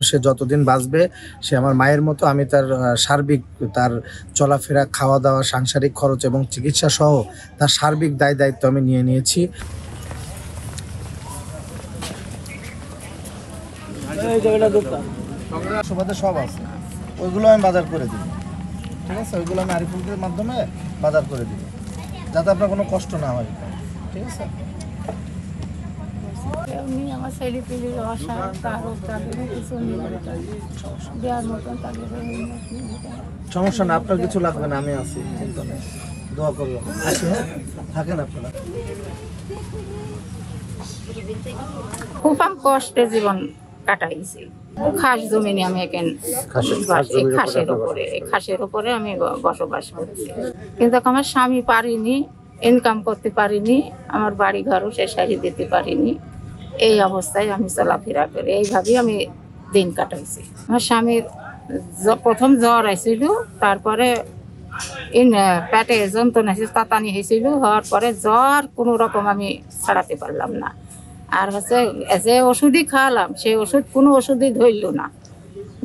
সে যতদিন বাঁচবে সে আমার মায়ের মতো। আমি তার সার্বিক তার চলাফেরা, খাওয়া দাওয়া, সাংসারিক খরচ এবং চিকিৎসা সহ তার সার্বিক দায়িত্ব আমি নিয়ে নিয়েছি। সুবাদে সব আছে, ওইগুলো আমি বাজার করে দিব। ঠিক আছে, ওইগুলো আমি আরিফুলদের মাধ্যমে বাজার করে দিব, যাতে আপনার কোনো কষ্ট না হয়। ঠিক আছে। আমার ছেলে পেলের আশা তাদের কিছু দেওয়ার মতন তাদের সমস্যা না, আপনার কিছু লাগবে না, আমি আছি, চিন্তা নেই, দোয়া করবো। আসি, হ্যাঁ, থাকেন আপনারা। খুব কষ্টে জীবন কাটাইছি। খাস জমিনে আমি এখানে খাসের উপরে আমি বসবাস করছি, কিন্তু আমার স্বামী পারিনি, ইনকাম করতে পারিনি, আমার বাড়ি ঘরও সে সারিয়ে দিতে পারিনি। এই অবস্থায় আমি চলাফেরা করি, এইভাবেই আমি দিন কাটাইছি। আমার স্বামীর প্রথম জ্বর আসছিল, তারপরে পেটে যন্ত্রণা তাতানি হয়েছিল, হওয়ার পরে জ্বর কোনো রকম আমি ছাড়াতে পারলাম না। আর হচ্ছে যে ওষুধই খাওয়ালাম, সেই ওষুধ কোনো ওষুধই ধরল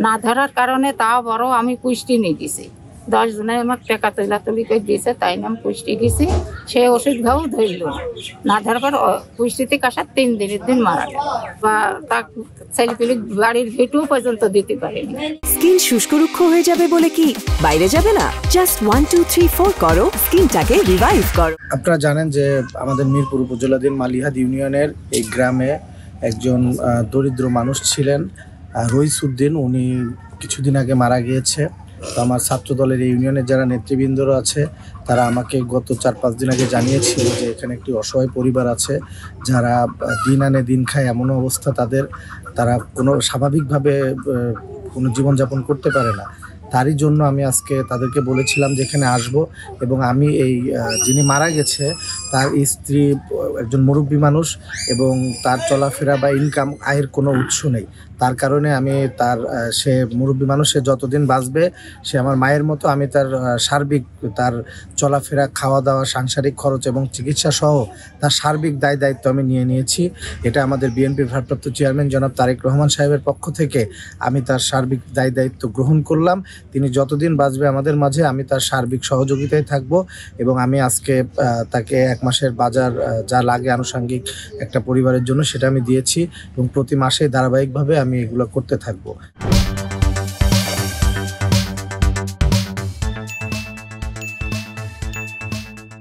না ধরার কারণে তাও বড় আমি পুষ্টি নিয়ে গেছি। 10 জনে আমাকে টাকা তুলি করে দিয়েছে, তাই না আমি পুষ্টি গেছি, সেই ওষুধ খাও ধরল না ধরার পর পুষ্টিতে কাসার 3 দিনের দিন মারা গেল, বা তা ছেলেপিলি বাড়ির ভিটও পর্যন্ত দিতে পারেনি। স্কিন শুষ্ক রুক্ষ হয়ে যাবে বলে কি বাইরে যাবে না? জাস্ট 1 2 3 4 করো, স্কিনটাকে রিভাইভ করো। আপনারা জানেন যে আমাদের মিরপুর উপজেলাধীন মালিহাদ ইউনিয়নের এই গ্রামে একজন দরিদ্র মানুষ ছিলেন, রইসুদ্দিন। উনি কিছুদিন আগে মারা গিয়েছে। তো আমার ছাত্র দলের এই ইউনিয়নের যারা নেতৃবৃন্দরা আছে তারা আমাকে গত 4-5 দিন আগে জানিয়েছিল যে এখানে একটি অসহায় পরিবার আছে, যারা দিন আনে দিন খায়, এমন অবস্থা তাদের, তারা কোনো স্বাভাবিকভাবে কোনো জীবনযাপন করতে পারে না। তারই জন্য আমি আজকে তাদেরকে বলেছিলাম যে এখানে আসবো, এবং আমি এই যিনি মারা গেছে তার স্ত্রী একজন মুরব্বী মানুষ, এবং তার চলাফেরা বা ইনকাম আয়ের কোনো উৎস নেই। তার কারণে আমি তার সে মুরব্বী মানুষ, সে যতদিন বাঁচবে সে আমার মায়ের মতো। আমি তার সার্বিক তার চলাফেরা, খাওয়া দাওয়া, সাংসারিক খরচ এবং চিকিৎসা সহ তার সার্বিক দায়িত্ব আমি নিয়ে নিয়েছি। এটা আমাদের বিএনপির ভারপ্রাপ্ত চেয়ারম্যান জনাব তারেক রহমান সাহেবের পক্ষ থেকে আমি তার সার্বিক দায়িত্ব গ্রহণ করলাম। তিনি যতদিন বাঁচবে আমাদের মাঝে, আমি তার সার্বিক সহযোগিতায় থাকব, এবং আমি আজকে তাকে 1 মাসের বাজার যা লাগে আনুষঙ্গিক একটা পরিবারের জন্য সেটা আমি দিয়েছি, এবং প্রতি মাসে ধারাবাহিকভাবে আমি এগুলো করতে থাকবো।